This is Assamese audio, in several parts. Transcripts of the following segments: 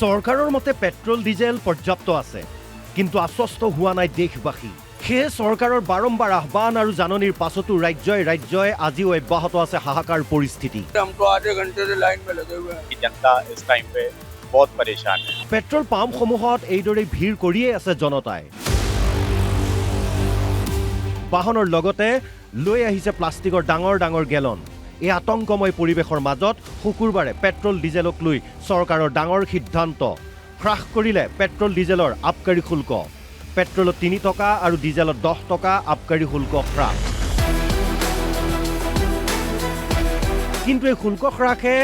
চৰকাৰৰ মতে পেট্ৰল ডিজেল পৰ্যাপ্ত আছে, কিন্তু আশ্বস্ত হোৱা নাই দেশবাসী। সেয়ে চৰকাৰৰ বাৰম্বাৰ আহ্বান আৰু জাননীৰ পাছতো ৰাজ্যই আজিও অব্যাহত আছে হাহাকাৰ পৰিস্থিতি। পেট্ৰল পাম্পসমূহত এইদৰে ভিৰ কৰিয়েই আছে জনতাই। বাহনৰ লগতে লৈ আহিছে প্লাষ্টিকৰ ডাঙৰ গেলন। এই আতংকময় পৰিৱেশৰ মাজত শুকুৰবাৰে পেট্ৰল ডিজেলক লৈ চৰকাৰৰ ডাঙৰ সিদ্ধান্ত। হ্ৰাস কৰিলে পেট্ৰল ডিজেলৰ আবকাৰী শুল্ক। পেট্ৰলত 3 টকা আৰু ডিজেলত 10 টকা আবকাৰী শুল্ক হ্ৰাস। কিন্তু এই শুল্ক হ্ৰাসে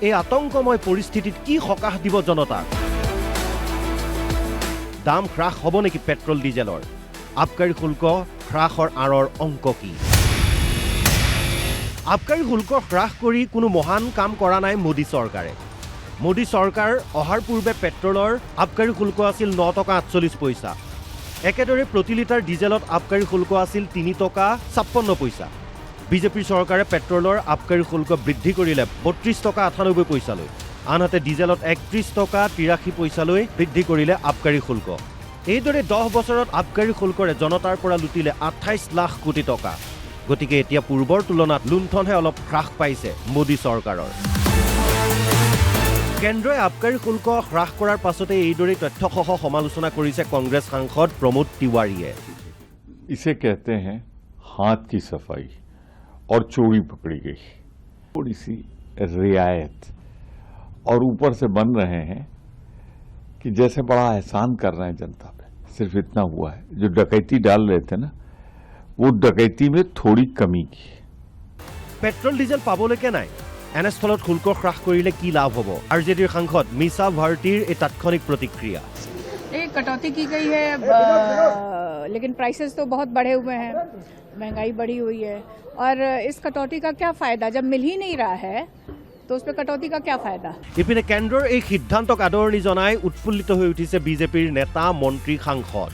এই আতংকময় পৰিস্থিতিত কি সকাহ দিব জনতাক? দাম হ্ৰাস হ'ব নেকি পেট্ৰল ডিজেলৰ? আবকাৰী শুল্ক হ্ৰাসৰ আঁৰৰ অংক কি? আবকাৰী শুল্ক হ্ৰাস কৰি কোনো মহান কাম কৰা নাই মোদী চৰকাৰে। মোদী চৰকাৰ অহাৰ পূৰ্বে পেট্ৰলৰ আবকাৰী শুল্ক আছিল 9 টকা 48 পইচা। একেদৰে প্ৰতি লিটাৰ ডিজেলত আবকাৰী শুল্ক আছিল 3 টকা 56 পইচা। বিজেপিৰ চৰকাৰে পেট্ৰলৰ আবকাৰী শুল্ক বৃদ্ধি কৰিলে 32 টকা 98 পইচালৈ। আনহাতে ডিজেলত 31 টকা 83 পইচালৈ বৃদ্ধি কৰিলে আবকাৰী শুল্ক। এইদৰে 10 বছৰত আবকাৰী শুল্কৰে জনতাৰ পৰা লুটিলে 28 লাখ কোটি টকা। গতিকে এতিয়া পূৰ্বৰ তুলনাত লুণ্ঠনহে অলপ হ্ৰাস পাইছে মোদী চৰকাৰৰ। কেন্দ্ৰই আবকাৰী শুল্ক হ্ৰাস কৰাৰ পাছতে এইদৰে তথ্যসহ সমালোচনা কৰিছে কংগ্ৰেছ সাংসদ প্ৰমোদ তিৱাৰীয়ে। इसे कहते हैं हाथ की सफाई और चोरी पकड़ी गई। थोड़ी सी रियायत और ऊपर से बन रहे हैं कि जैसे बड़ा एहसान कर रहे हैं जनता पे। सिर्फ इतना हुआ है, जो डकैती डाल रहे थे ना, वो डकैती में थोड़ी कमी की। पेट्रोल डिजेल पाबলৈকে নাই, এনেস্থলত শুল্ক হ্ৰাস কৰিলে কি লাভ হ'ব? আৰজেডিৰ সাংসদ মিছা ভাৰতীৰ এই তাৎক্ষণিক প্ৰতিক্ৰিয়া। एक कटौती की गई है, लेकिन प्राइसेस तो बहुत बढ़े हुए हैं, महंगाई बढ़ी हुई है। और इस कटौती का क्या फायदा जब मिल ही नहीं रहा है, तो उस पर कटौती का क्या फायदा? ইপিনে কেন্দ্ৰৰ এই সিদ্ধান্তক আদৰণি জনাই উৎফুল্লিত হৈ উঠিছে বিজেপিৰ নেতা মন্ত্ৰী সাংসদ।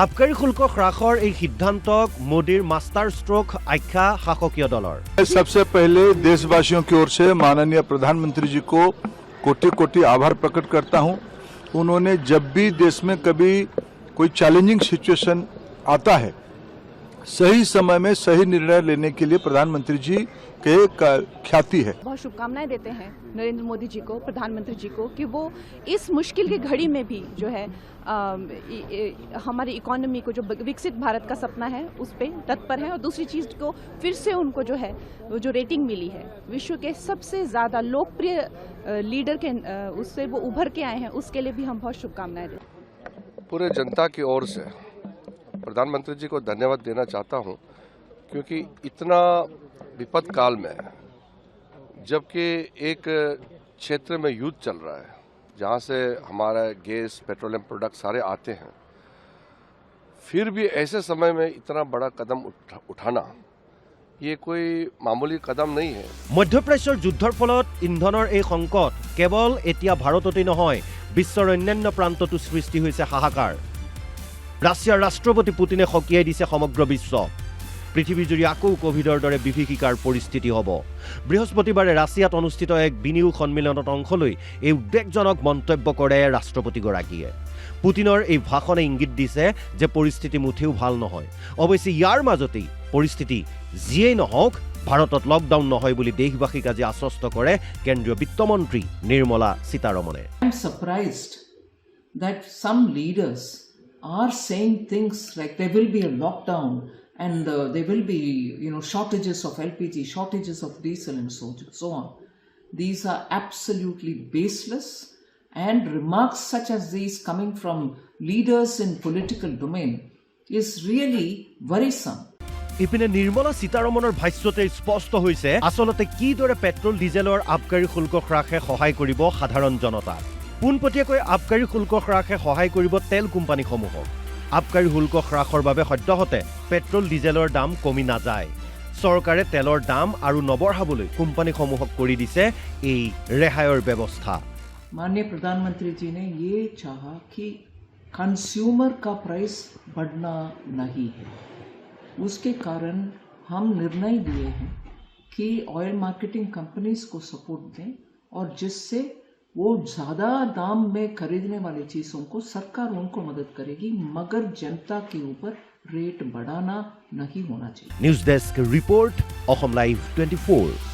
আবকাৰী শুল্ক হ্ৰাসৰ এই সিদ্ধান্তক মোদীৰ মাষ্টাৰ ষ্ট্ৰোক আখ্যা শাসকীয় দলৰ। सबसे पहले देशवासियों की ओर से माननीय प्रधानमंत्री जी को कोटि आभार प्रकट करता हूं। उन्होंने जब भी देश में कभी कोई चैलेंजिंग सिचुएशन आता है, सही समय में सही निर्णय लेने के लिए प्रधानमंत्री जी के ख्याति है। बहुत शुभकामनाएं देते हैं नरेंद्र मोदी जी को, प्रधानमंत्री जी को, कि वो इस मुश्किल की घड़ी में भी जो है हमारी इकोनॉमी को, जो विकसित भारत का सपना है, उस पे तत्पर है। और दूसरी चीज को फिर से उनको जो है वो जो रेटिंग मिली है विश्व के सबसे ज्यादा लोकप्रिय लीडर के, उससे वो उभर के आए हैं, उसके लिए भी हम बहुत शुभकामनाएं देते हैं। पूरे जनता की ओर से प्रधानमंत्री जी को धन्यवाद देना चाहता हूं, क्योंकि इतना विपद काल में, जबकि एक क्षेत्र में युद्ध चल रहा है जहां से हमारा गैस, पेट्रोलियम प्रोडक्ट सारे आते हैं, फिर भी ऐसे समय में इतना बड़ा कदम उठाना ये कोई मामूली कदम नहीं है। মধ্যপ্ৰাচ্যৰ যুদ্ধৰ ফলত ইন্ধনৰ এই সংকট কেৱল এতিয়া ভাৰততেই নহয়, বিশ্বৰ অন্যান্য প্ৰান্ততো সৃষ্টি হৈছে হাহাকাৰ। ৰাছিয়াৰ ৰাষ্ট্ৰপতি পুতিনে সকীয়াই দিছে সমগ্ৰ বিশ্ব। পৃথিৱীজুৰি আকৌ কোভিডৰ দৰে বিভীষিকাৰ পৰিস্থিতি হ'ব। বৃহস্পতিবাৰে ৰাছিয়াত অনুষ্ঠিত এক বিনিয়োগ সন্মিলনত অংশ লৈ এই উদ্বেগজনক মন্তব্য কৰে ৰাষ্ট্ৰপতিগৰাকীয়ে। পুতিনৰ এই ভাষণে ইংগিত দিছে যে পৰিস্থিতি মুঠেও ভাল নহয়। অৱশ্যে ইয়াৰ মাজতেই পৰিস্থিতি যিয়েই নহওক, ভাৰতত লকডাউন নহয় বুলি দেশবাসীক আজি আশ্বস্ত কৰে কেন্দ্ৰীয় বিত্তমন্ত্ৰী নিৰ্মলা সীতাৰমণে। I am surprised that some leaders are saying things like there will be a lockdown and there will be, shortages of LPG, shortages of diesel and so on. These are absolutely baseless, and remarks such as these coming from leaders in political domain is really worrisome. ইপিনে নিৰ্মলা সীতাৰমণৰ ভাষ্যতে স্পষ্ট হৈছে আচলতে কিদৰে পেট্ৰল ডিজেলৰ আবকাৰী শুল্ক হ্ৰাসে সহায় কৰিব সাধাৰণ জনতাক। পোনপটীয়াকৈ আবকাৰী শুল্ক হ্ৰাসে সহায় কৰিব তেল কোম্পানীসমূহক। আবকাৰী শুল্ক হ্ৰাসৰ বাবে সদ্যহতে পেট্ৰল ডিজেলৰ দাম কমি নাযায়। চৰকাৰে তেলৰ দাম আৰু নবঢ়াবলৈ কোম্পানীসমূহক কৰি দিছে এই ৰেহাইৰ ব্যৱস্থা। माननीय प्रधानमंत्री जी ने ये चाहा कि कंज्यूमर का प्राइस बढ़ना नहीं है। उसके कारण हम निर्णय लिए हैं कि ऑयल मार्केटिंग कंपनीज को सपोर्ट दें और जिससे वो ज़्यादा दाम में खरीदने वाली चीज़ों को सरकार उनको मदद करेगी, मगर जनता के ऊपर रेट बढ़ाना नहीं होना चाहिए। News desk report Assam live 24।